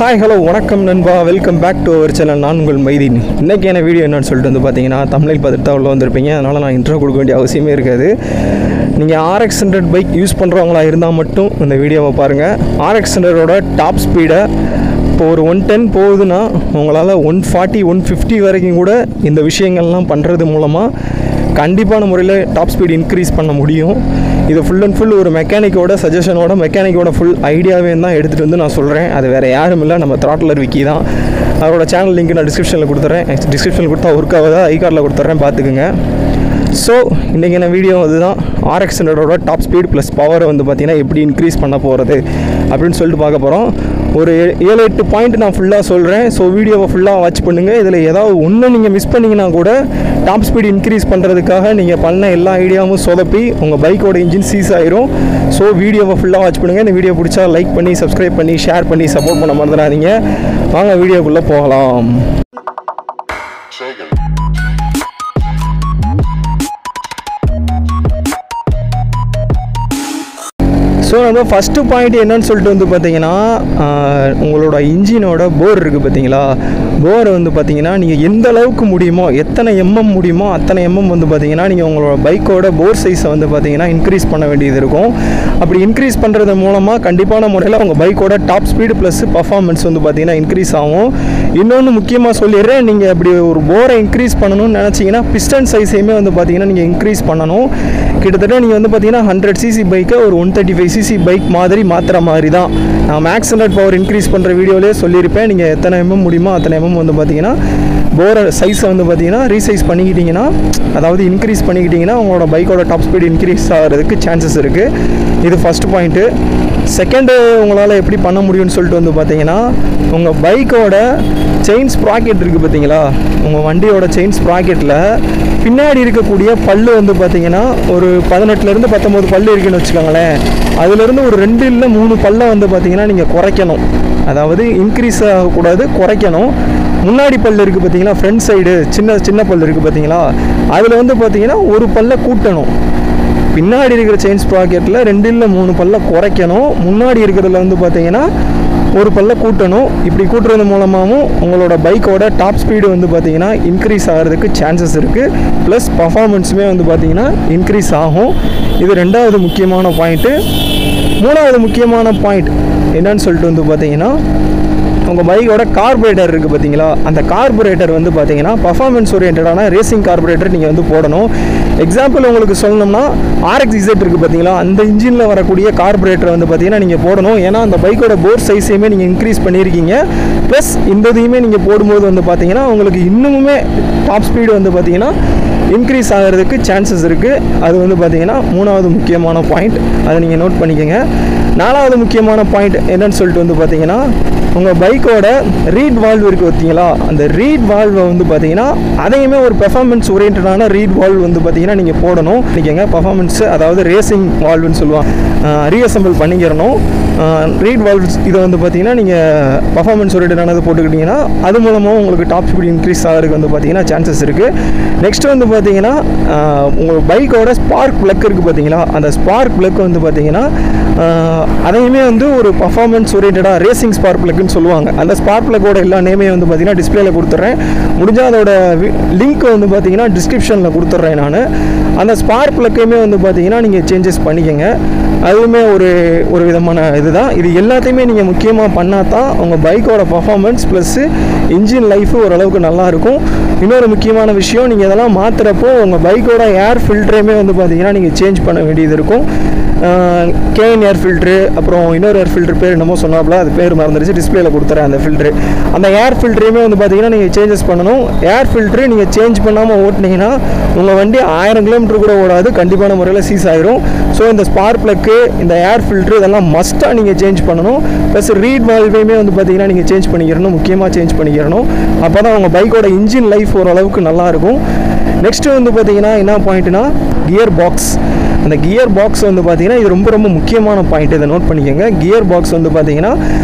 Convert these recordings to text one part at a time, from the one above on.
Hi hello வணக்கம் நண்பா, welcome back to our channel. நான் உங்கள் மைதீன். இன்றைக்கான வீடியோ என்னன்னு சொல்லிட்டு வந்து பார்த்தீங்கன்னா, தமிழில் பார்த்துட்டு தான் உள்ள வந்திருப்பீங்க. அதனால் நான் இன்ட்ரோ கொடுக்க வேண்டிய அவசியமே இருக்காது. நீங்கள் RX100 பைக் யூஸ் பண்ணுறவங்களா இருந்தால் மட்டும் இந்த வீடியோவை பாருங்கள். RX100ஓட டாப் ஸ்பீடை இப்போ ஒரு 110 போகுதுன்னா உங்களால் 140 150 வரைக்கும் கூட இந்த விஷயங்கள்லாம் பண்ணுறது மூலமாக கண்டிப்பான முறையில் டாப் ஸ்பீட் இன்க்ரீஸ் பண்ண முடியும். இது ஃபுல் அண்ட் ஃபுல் ஒரு மெக்கானிக்கோட சஜஷனோட மெக்கானிக்கோட ஃபுல் ஐடியாவே தான் எடுத்துகிட்டு வந்து நான் சொல்கிறேன். அது வேறு யாரும் இல்லை, நம்ம த்ராட்டிலர் விக்கி தான். அவரோட சேனல் லிங்க் நான் டிஸ்கிரிப்ஷனில் கொடுத்துட்றேன். டிஸ்கிரிப்ஷனில் கொடுத்தா ஒர்க் ஆகுதா ஐ கார்டில் கொடுத்துட்றேன், பார்த்துக்குங்க. ஸோ இன்றைக்கான வீடியோ அதுதான். RX100ஓட டாப் ஸ்பீட் ப்ளஸ் பவரை வந்து பார்த்திங்கன்னா எப்படி இன்க்ரீஸ் பண்ண போகிறது அப்படின்னு சொல்லிட்டு பார்க்க போகிறோம். ஒரு 7-8 பாயிண்ட் நான் ஃபுல்லாக சொல்கிறேன். ஸோ வீடியோவை ஃபுல்லாக வாட்ச் பண்ணுங்கள். இதில் ஏதாவது ஒன்று நீங்கள் மிஸ் பண்ணிங்கன்னா கூட டாப் ஸ்பீட் இன்க்ரீஸ் பண்ணுறதுக்காக நீங்கள் பண்ண எல்லா ஐடியாவும் சொதப்பி உங்கள் பைக்கோட இன்ஜின் சீஸ் ஆயிரும். ஸோ வீடியோவை ஃபுல்லாக வாட்ச் பண்ணுங்கள். இந்த வீடியோ பிடிச்சா லைக் பண்ணி சப்ஸ்கிரைப் பண்ணி ஷேர் பண்ணி சப்போர்ட் பண்ண மறந்துடாதீங்க. வாங்க வீடியோக்குள்ளே போகலாம். ஸோ நம்ம ஃபஸ்ட்டு பாயிண்ட் என்னன்னு சொல்லிட்டு வந்து பார்த்தீங்கன்னா, உங்களோட இன்ஜினோட போர் இருக்குது பார்த்தீங்களா, போரை வந்து பார்த்தீங்கன்னா நீங்கள் எந்த அளவுக்கு முடியுமோ, எத்தனை முடியுமோ அத்தனை வந்து பார்த்தீங்கன்னா நீங்கள் உங்களோட பைக்கோட போர் சைஸை வந்து பார்த்தீங்கன்னா இன்க்ரீஸ் பண்ண வேண்டியது இருக்கும். அப்படி இன்க்ரீஸ் பண்ணுறது மூலமாக கண்டிப்பான முறையில் உங்கள் பைக்கோட டாப் ஸ்பீடு ப்ளஸ் பர்ஃபார்மன்ஸ் வந்து பார்த்தீங்கன்னா இன்க்ரீஸ் ஆகும். இன்னொன்று முக்கியமாக சொல்லிடுறேன், நீங்கள் அப்படி ஒரு போரை இன்க்ரீஸ் பண்ணணும்னு நினச்சிங்கன்னா பிஸ்டன் சைஸையுமே வந்து பார்த்தீங்கன்னா நீங்கள் இன்க்ரீஸ் பண்ணணும். கிட்டத்தட்ட நீங்கள் வந்து பார்த்தீங்கன்னா 100cc பைக்கை ஒரு 135cc பைக் மாதிரி மாற்றுற மாதிரி தான். நான் மேக்ஸ் 100 பவர் இன்க்ரீஸ் பண்ணுற வீடியோலேயே சொல்லியிருப்பேன். நீங்கள் எத்தனை முடியுமோ அத்தனை வந்து பார்த்தீங்கன்னா போரை சைஸை வந்து பார்த்தீங்கன்னா ரீசைஸ் பண்ணிக்கிட்டிங்கன்னா, அதாவது இன்க்ரீஸ் பண்ணிக்கிட்டிங்கன்னா உங்களோட பைக்கோட டாப் ஸ்பீடு இன்க்ரீஸ் ஆகிறதுக்கு சான்சஸ் இருக்குது. இது ஃபஸ்ட் பாயிண்ட்டு. செகண்டு, உங்களால் எப்படி பண்ண முடியும்னு சொல்லிட்டு வந்து பார்த்தீங்கன்னா, உங்கள் பைக்கோட செயின் ஸ்ப்ராக்கெட் இருக்குது பார்த்தீங்களா, உங்கள் வண்டியோட செயின் ஸ்ப்ராக்கெட்டில் பின்னாடி இருக்கக்கூடிய பல்லு வந்து பார்த்தீங்கன்னா ஒரு 18லேருந்து 19 பல்லு இருக்குன்னு வச்சுக்கோங்களேன். அதுலேருந்து ஒரு 2 இல்லை 3 பல்லை வந்து பார்த்தீங்கன்னா நீங்கள் குறைக்கணும். அதாவது இன்க்ரீஸ் ஆகக்கூடாது, குறைக்கணும். முன்னாடி பல்லு இருக்குது பார்த்தீங்களா, ஃப்ரண்ட் சைடு சின்ன பல்லு இருக்குது பார்த்தீங்களா, அதில் வந்து பார்த்தீங்கன்னா ஒரு பல்லை கூட்டணும். பின்னாடி இருக்கிற செயின் ஸ்ப்ராக்கெட்டில் 2 இல்லை 3 பல்லை குறைக்கணும். முன்னாடி இருக்கிறதுல வந்து பார்த்தீங்கன்னா ஒரு பல்லை கூட்டணும். இப்படி கூட்டுறது மூலமாகவும் உங்களோட பைக்கோட டாப் ஸ்பீடு வந்து பார்த்தீங்கன்னா இன்க்ரீஸ் ஆகிறதுக்கு சான்சஸ் இருக்குது. ப்ளஸ் பர்ஃபார்மன்ஸுமே வந்து பார்த்தீங்கன்னா இன்க்ரீஸ் ஆகும். இது ரெண்டாவது முக்கியமான பாயிண்ட்டு. மூணாவது முக்கியமான பாயிண்ட் என்னன்னு சொல்லிட்டு வந்து பார்த்தீங்கன்னா, உங்கள் பைக்கோட கார்பரேட்டர் இருக்குது பார்த்தீங்களா, அந்த கார்பரேட்டர் வந்து பார்த்தீங்கன்னா பர்ஃபார்மன்ஸ் ஓரியன்டான ரேசிங் கார்பரேட்டர் நீங்கள் வந்து போடணும். எக்ஸாம்பிள் உங்களுக்கு சொல்லணும்னா RX-Z இருக்குது பார்த்தீங்களா, அந்த இன்ஜினில் வரக்கூடிய கார்பரேட்டர் வந்து பார்த்தீங்கன்னா நீங்கள் போடணும். ஏன்னா அந்த பைக்கோட போர் சைஸையுமே நீங்கள் இன்க்ரீஸ் பண்ணியிருக்கீங்க. ப்ளஸ் இந்த இதையுமே நீங்கள் போடும்போது வந்து பார்த்தீங்கன்னா உங்களுக்கு இன்னுமே டாப் ஸ்பீடு வந்து பார்த்தீங்கன்னா இன்க்ரீஸ் ஆகிறதுக்கு சான்சஸ் இருக்குது. அது வந்து பார்த்தீங்கன்னா மூணாவது முக்கியமான பாயிண்ட். அதை நீங்கள் நோட் பண்ணிக்கோங்க. நாலாவது முக்கியமான பாயிண்ட் என்னன்னு சொல்லிட்டு வந்து பார்த்தீங்கன்னா, உங்கள் பைக்கோட ரீட் வால்வ் இருக்குது பார்த்தீங்களா, அந்த ரீட் வால்வை வந்து பார்த்தீங்கன்னா அதையுமே ஒரு பெர்ஃபார்மன்ஸ் ஓரியன்டான ரீட் வால்வ் வந்து பார்த்தீங்கன்னா நீங்கள் போடணும். நீங்கள் பர்ஃபார்மன்ஸ், அதாவது ரேசிங் வால்வ்னு சொல்லுவாங்க, ரீஅசம்பிள் பண்ணிக்கிறணும். ரீட் வால்வ்ஸ் இதை வந்து பார்த்தீங்கன்னா நீங்கள் பர்ஃபார்மன்ஸ் ஓரியன்டானது போட்டுக்கிட்டிங்கன்னா அது மூலமாக உங்களுக்கு டாப் ஸ்பீட் இன்க்ரீஸ் ஆகிறதுக்கு வந்து பார்த்தீங்கன்னா சான்சஸ் இருக்குது. நெக்ஸ்ட் வந்து பார்த்தீங்கன்னா உங்கள் பைக்கோட ஸ்பார்க் ப்ளக் இருக்குது பார்த்தீங்களா, அந்த ஸ்பார்க் ப்ளக் வந்து பார்த்தீங்கன்னா அதையுமே வந்து ஒரு பர்ஃபார்மன்ஸ் ஓரியன்டாக ரேசிங் ஸ்பார்க் ப்ளக்குன்னு சொல்லுவாங்க. அந்த ஸ்பார்க் ப்ளக்கோட எல்லா நேமே வந்து பார்த்தீங்கன்னா டிஸ்பிளேல கொடுத்துட்றேன். முடிஞ்சால் அதோட லிங்க் வந்து பார்த்தீங்கன்னா டிஸ்கிரிப்ஷனில் கொடுத்துட்றேன் நான். அந்த ஸ்பார்க் ப்ளக்கையுமே வந்து பார்த்தீங்கன்னா நீங்கள் சேஞ்சஸ் பண்ணிக்கோங்க. அதுவுமே ஒரு விதமான இதுதான். இது எல்லாத்தையுமே நீங்கள் முக்கியமாக பண்ணால் தான் உங்கள் பைக்கோட பர்ஃபார்மன்ஸ் ப்ளஸ்ஸு இன்ஜின் லைஃபு ஓரளவுக்கு நல்லாயிருக்கும். இன்னொரு முக்கியமான விஷயம், நீங்கள் இதெல்லாம் மாற்றுறப்போ உங்கள் பைக்கோட ஏர் ஃபில்டரையுமே வந்து பார்த்தீங்கன்னா நீங்கள் சேஞ்ச் பண்ண வேண்டியது இருக்கும். கேன் ஏர் ஃபில்ட்ரு, அப்புறம் இன்னொரு ஏர் ஃபில்ட்ரு பேர் என்னமோ சொன்னாப்புல, அது பேர் மறந்துடுச்சு, டிஸ்பிளேல கொடுத்துறேன் அந்த ஃபில்ட்ரு. அந்த ஏர் ஃபில்ட்ரையுமே வந்து பார்த்தீங்கன்னா நீங்கள் சேஞ்சஸ் பண்ணணும். ஏர் ஃபில்ட்ரு நீங்கள் சேஞ்ச் பண்ணாமல் ஓட்டினீங்கன்னா உங்கள் வண்டி 1000 கிலோமீட்டர் கூட ஓடாது, கண்டிப்பான முறையில் சீஸ் ஆயிரும். ஸோ இந்த ஸ்பார்க் ப்ளக்கு, இந்த ஏர் ஃபில்ட்ரு இதெல்லாம் மஸ்ட்டாக நீங்கள் சேஞ்ச் பண்ணணும். ப்ளஸ் ரீட் வால்வையுமே வந்து பார்த்தீங்கன்னா நீங்கள் சேஞ்ச் பண்ணிக்கிறணும், முக்கியமாக சேஞ்ச் பண்ணிக்கிறணும். அப்போ தான் உங்கள் பைக்கோட இன்ஜின் லைஃப் ஓரளவுக்கு நல்லாயிருக்கும். நெக்ஸ்ட்டு வந்து பார்த்தீங்கன்னா என்ன பாயிண்ட்னா, கியர் பாக்ஸ். அந்த கியர் பாக்ஸ் வந்து பார்த்தீங்கன்னா இது ரொம்ப ரொம்ப முக்கியமான பாயிண்ட், இதை நோட் பண்ணிக்கோங்க. கியர் பாக்ஸ் வந்து பார்த்தீங்கன்னா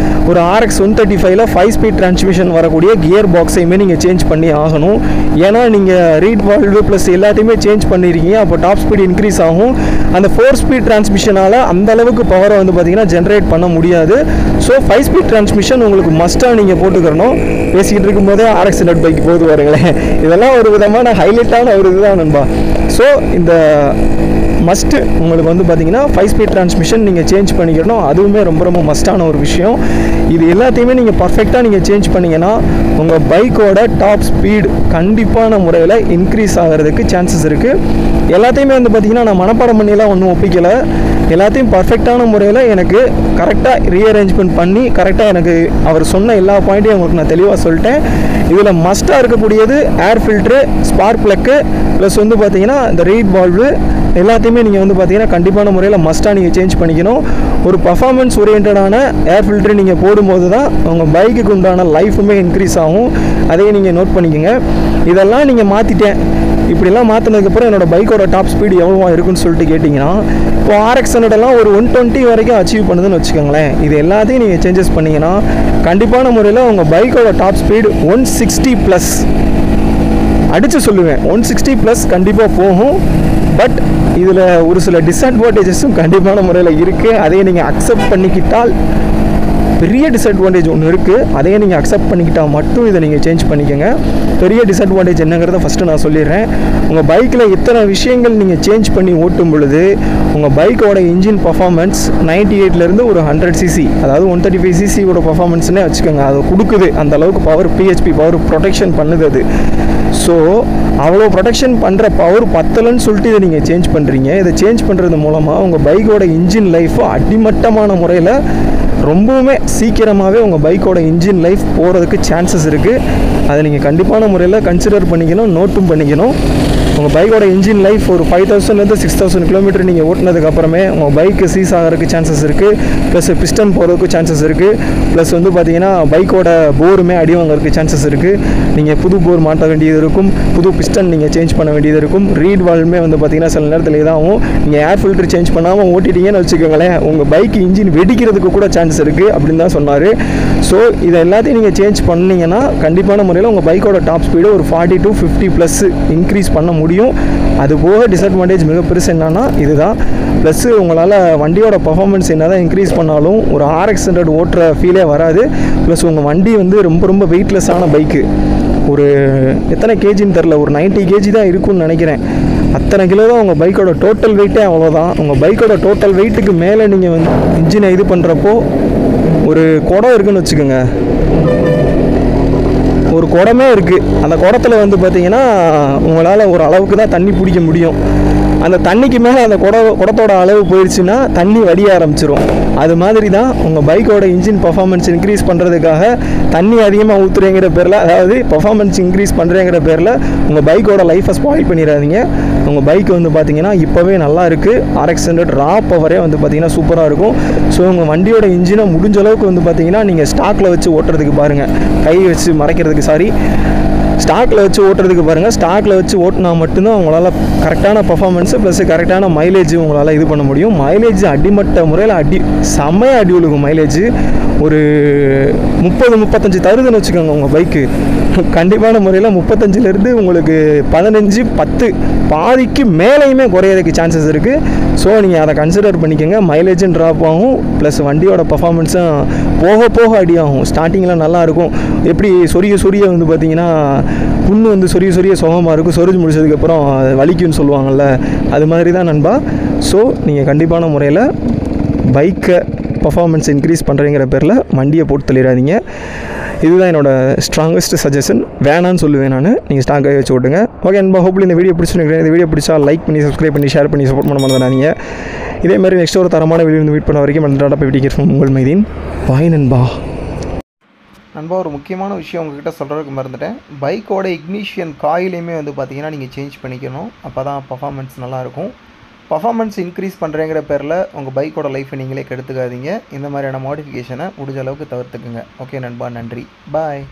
ஒரு RX 135ல் 5 ஸ்பீட் டிரான்ஸ்மிஷன் வரக்கூடிய கியர் பாக்ஸையுமே நீங்கள் சேஞ்ச் பண்ணி ஆகணும். ஏன்னா நீங்கள் ரீட் வால்வு ப்ளஸ் எல்லாத்தையுமே சேஞ்ச் பண்ணியிருக்கீங்க, அப்போ டாப் ஸ்பீட் இன்க்ரீஸ் ஆகும். அந்த 4 ஸ்பீட் டிரான்ஸ்மிஷனால் அந்த அளவுக்கு பவரை வந்து பார்த்தீங்கன்னா ஜென்ரேட் பண்ண முடியாது. ஸோ 5 ஸ்பீட் டிரான்ஸ்மிஷன் உங்களுக்கு மஸ்ட்டாக நீங்கள் போட்டுக்கிறணும். பேசிக்கிட்டு இருக்கும்போதே RX 100 பைக் போது பாருங்களேன், இதெல்லாம் ஒரு விதமான ஹைலைட்டான ஒரு இதுதான் நண்பா. ஸோ இந்த மஸ்ட்டு உங்களுக்கு வந்து பார்த்தீங்கன்னா 5 ஸ்பீட் டிரான்ஸ்மிஷன் நீங்கள் சேஞ்ச் பண்ணிக்கணும், அதுவுமே ரொம்ப ரொம்ப மஸ்ட்டான ஒரு விஷயம். இது எல்லாத்தையுமே நீங்கள் பர்ஃபெக்டாக நீங்கள் சேஞ்ச் பண்ணிங்கன்னா உங்கள் பைக்கோட டாப் ஸ்பீடு கண்டிப்பான முறையில் இன்க்ரீஸ் ஆகிறதுக்கு சான்சஸ் இருக்குது. எல்லாத்தையுமே வந்து பார்த்திங்கன்னா நான் மனப்பாடம் பண்ணியெல்லாம் ஒன்றும் ஒப்பிக்கலை, எல்லாத்தையும் பர்ஃபெக்டான முறையில் எனக்கு கரெக்டாக ரீஅரேஞ்ச்மெண்ட் பண்ணி கரெக்டாக எனக்கு அவர் சொன்ன எல்லா பாயிண்ட்டையும் உங்களுக்கு நான் தெளிவாக சொல்லிட்டேன். இதில் மஸ்ட்டாக இருக்கக்கூடியது air filter, spark plug plus வந்து பார்த்திங்கன்னா இந்த ரீட் வால்வு எல்லாத்தையுமே நீங்கள் வந்து பார்த்தீங்கன்னா கண்டிப்பான முறையில் மஸ்ட்டாக நீங்கள் சேஞ்ச் பண்ணிக்கணும். ஒரு பர்ஃபார்மன்ஸ் ஓரியன்டான ஏர் ஃபில்ட்ரு நீங்கள் போடும்போது தான் உங்கள் பைக்குக்கு உண்டான லைஃபுமே இன்க்ரீஸ் ஆகும். அதையும் நீங்கள் நோட் பண்ணிக்கோங்க. இதெல்லாம் நீங்கள் மாற்றிட்டேன், இப்படிலாம் மாற்றினதுக்கப்புறம் என்னோடய பைக்கோட டாப் ஸ்பீடு எவ்வளோ இருக்குன்னு சொல்லிட்டு கேட்டிங்கன்னா, இப்போ RX 100 ஒரு 120 வரைக்கும் அச்சீவ் பண்ணுதுன்னு வச்சுக்கோங்களேன். இது எல்லாத்தையும் நீங்கள் சேஞ்சஸ் பண்ணிங்கன்னா கண்டிப்பான முறையில் உங்கள் பைக்கோட டாப் ஸ்பீடு 160+ அடித்து சொல்லுவேன், 160+ கண்டிப்பாக போகும். பட் இதில் ஒரு சில டிஸ்அட்வான்டேஜஸும் கண்டிப்பான முறையில் இருக்குது. அதையே நீங்கள் அக்செப்ட் பண்ணிக்கிட்டால், பெரிய டிஸ்அட்வான்டேஜ் ஒன்று இருக்குது, அதையே நீங்கள் அக்செப்ட் பண்ணிக்கிட்டால் மட்டும் இதை நீங்கள் சேஞ்ச் பண்ணிக்கோங்க. பெரிய டிஸ்அட்வான்டேஜ் என்னங்கிறத ஃபஸ்ட்டு நான் சொல்லிடுறேன். உங்கள் பைக்கில் இத்தனை விஷயங்கள் நீங்கள் சேஞ்ச் பண்ணி ஓட்டும் பொழுது உங்கள் பைக்கோட இன்ஜின் பர்ஃபார்மன்ஸ் 98லேருந்து ஒரு 100cc, அதாவது 135cc பர்ஃபார்மன்ஸ்னே வச்சுக்கோங்க, அது கொடுக்குது. அந்த அளவுக்கு பவர், PHP பவர் ப்ரொடெக்ஷன் பண்ணுது அது. ஸோ அவ்வளோ ப்ரொடெக்ஷன் பண்ணுற பவர் பத்தலைன்னு சொல்லிட்டு இதை நீங்கள் சேஞ்ச் பண்ணுறீங்க. இதை சேஞ்ச் பண்ணுறது மூலமாக உங்கள் பைக்கோட இன்ஜின் லைஃபு அடிமட்டமான முறையில் ரொம்பவுமே சீக்கிரமாகவே உங்கள் பைக்கோட இன்ஜின் லைஃப் போகிறதுக்கு சான்சஸ் இருக்குது. அதை நீங்கள் கண்டிப்பான முறையில் கன்சிடர் பண்ணிக்கணும், நோட்டும் பண்ணிக்கணும். உங்கள் பைக்கோட இன்ஜின் லைஃப் ஒரு 5000லேருந்து 6000 கிலோமீட்டர் நீங்கள் ஓட்டினதுக்கப்புறமே உங்கள் பைக்கு சீஸ் ஆகிறதுக்கு சான்சஸ் இருக்குது, ப்ளஸ் பிஸ்டன் போகிறதுக்கு சான்சஸ் இருக்குது, ப்ளஸ் வந்து பார்த்தீங்கன்னா பைக்கோட போருமே அடி வாங்கிறதுக்கு சான்சஸ் இருக்குது. நீங்கள் புது போர் மாட்ட வேண்டியது இருக்கும், புது பிஸ்டன் நீங்கள் சேஞ்ச் பண்ண வேண்டியது இருக்கும். ரீட் வால்வுமே வந்து பார்த்தீங்கன்னா சில நேரத்தில் இதாகும். நீங்கள் ஏர் ஃபில்டர் சேஞ்ச் பண்ணாமல் ஓட்டிட்டீங்கன்னு வச்சுக்கோங்களேன், உங்கள் பைக் இன்ஜின் வெடிக்கிறதுக்கு கூட சான்ஸ் இருக்குது அப்படின்னு தான் சொன்னார். ஸோ இதை எல்லாத்தையும் நீங்கள் சேஞ்ச் பண்ணிங்கன்னா கண்டிப்பான முறையில் உங்கள் பைக்கோட டாப் ஸ்பீடு ஒரு 40 to 50+ இன்க்ரீஸ் பண்ண முடியும். அது போக டிஸ்அட்வான்டேஜ் மிக பெருசு என்னன்னா இதுதான். ப்ளஸ் உங்களால் வண்டியோட பர்ஃபார்மன்ஸ் என்ன தான் இன்க்ரீஸ் பண்ணாலும் ஒரு RX 100 ஓட்டுற ஃபீலே வராது. ப்ளஸ் உங்கள் வண்டி வந்து ரொம்ப ரொம்ப வெயிட்லெஸ்ஸான பைக்கு, ஒரு எத்தனை கேஜின்னு தெரில, ஒரு 90 kg தான் இருக்கும்னு நினைக்கிறேன். அத்தனை கிலோ தான் உங்கள் பைக்கோட டோட்டல் வெயிட்டே, அவ்வளோதான். உங்கள் பைக்கோட டோட்டல் வெயிட்டுக்கு மேலே நீங்கள் வந்து இன்ஜினை இது பண்ணுறப்போ ஒரு குடம் இருக்குதுன்னு வச்சுக்கோங்க, ஒரு குடமே இருக்குது. அந்த குடத்தில் வந்து பார்த்திங்கன்னா உங்களால் ஒரு அளவுக்கு தான் தண்ணி பிடிக்க முடியும். அந்த தண்ணிக்கு மேலே அந்த குடத்தோட அளவு போயிடுச்சுன்னா தண்ணி வடிய ஆரம்பிச்சிடும். அது மாதிரி தான் உங்கள் பைக்கோட இன்ஜின் பர்ஃபார்மன்ஸ் இன்க்ரீஸ் பண்ணுறதுக்காக தண்ணி அதிகமாக ஊற்றுறேங்கிற பேரில், அதாவது பர்ஃபார்மன்ஸ் இன்க்ரீஸ் பண்ணுறேங்கிற பேரில் உங்கள் பைக்கோட லைஃப்பை ஸ்பாயில் பண்ணிடாதீங்க. உங்கள் பைக் வந்து பார்த்திங்கன்னா இப்போவே நல்லா இருக்குது. RX 100 ரா பவரே வந்து பார்த்திங்கன்னா சூப்பராக இருக்கும். ஸோ உங்கள் வண்டியோட இன்ஜினை முடிஞ்ச அளவுக்கு வந்து பார்த்திங்கன்னா நீங்கள் ஸ்டாக்கில் வச்சு ஓட்டுறதுக்கு பாருங்கள், கை வச்சு மறைக்கிறதுக்கு ஸ்டாக்கில் வச்சு ஓட்டுறதுக்கு பாருங்கள். ஸ்டாக்கில் வச்சு ஓட்டினா மட்டும்தான் உங்களால் கரெக்டான பர்ஃபார்மன்ஸு ப்ளஸ் கரெக்டான மைலேஜ் உங்களால் இது பண்ண முடியும். மைலேஜ் அடிமட்ட முறையில் செம்மையாக அடி விழுகும். மைலேஜ் ஒரு 30-35 தருதுன்னு வச்சுக்கோங்க உங்கள் பைக்கு. கண்டிப்பான முறையில் 35லேருந்து உங்களுக்கு 15-10 பாதிக்கு மேலேயுமே குறையிறதுக்கு சான்சஸ் இருக்குது. ஸோ நீங்கள் அதை கன்சிடர் பண்ணிக்கோங்க. மைலேஜும் ட்ராப் ஆகும், ப்ளஸ் வண்டியோட பர்ஃபார்மன்ஸும் போக போக அடியாகும். ஸ்டார்டிங்கில் நல்லாயிருக்கும், எப்படி சொரிய வந்து பார்த்திங்கன்னா புண்ணு வந்து சொரிய சுகமாக இருக்கும், சொரிஞ்சு முடிச்சதுக்கப்புறம் வலிக்குன்னு சொல்லுவாங்கள்ல, அது மாதிரி தான் நண்பா. ஸோ நீங்கள் கண்டிப்பான முறையில் பைக்கை பர்ஃபார்மன்ஸ் இன்க்ரீஸ் பண்ணுறேங்கிற பேரில் வண்டியை போட்டு தள்ளிடாதீங்க. இதுதான் என்னோடய ஸ்ட்ராங்கஸ்ட் சஜஷன். வேணான்னு சொல்லுவேன் நான், நீங்கள் ஸ்டாக்காக வச்சு ஓட்டுங்க. ஓகே நண்பா, ஹோப்ஃபுல்லி இந்த வீடியோ பிடிச்சிருக்கேன். இந்த வீடியோ பிடிச்சா லைக் பண்ணி, சப்ஸ்கிரைப் பண்ணி, ஷேர் பண்ணி சப்போர்ட் பண்ண மறந்துடாதீங்க. இதே மாதிரி நெக்ஸ்ட் ஒரு தரமான வீடியோ வந்து மீட் பண்ண வரைக்கும் டாடா பை விட்டிக்கிறோம். உங்கள் மைதீன். பாய் நண்பா. நண்பா, ஒரு முக்கியமான விஷயம் உங்கள்கிட்ட சொல்கிறதுக்கு மறந்துட்டேன். பைக்கோட இக்னிஷியன் காயிலையுமே வந்து பார்த்திங்கன்னா நீங்கள் சேஞ்ச் பண்ணிக்கணும், அப்போ தான் பர்ஃபார்மன்ஸ் நல்லாயிருக்கும். பர்ஃபார்மன்ஸ் இன்க்ரீஸ் பண்ணுறேங்கிற பேரில் உங்கள் பைக்கோட லைஃப்பை நீங்களே கெடுத்துக்காதீங்க. இந்த மாதிரியான மாடிஃபிகேஷனை முடிஞ்ச அளவுக்கு தவிர்த்துக்குங்க. ஓகே நண்பா, நன்றி, பாய்.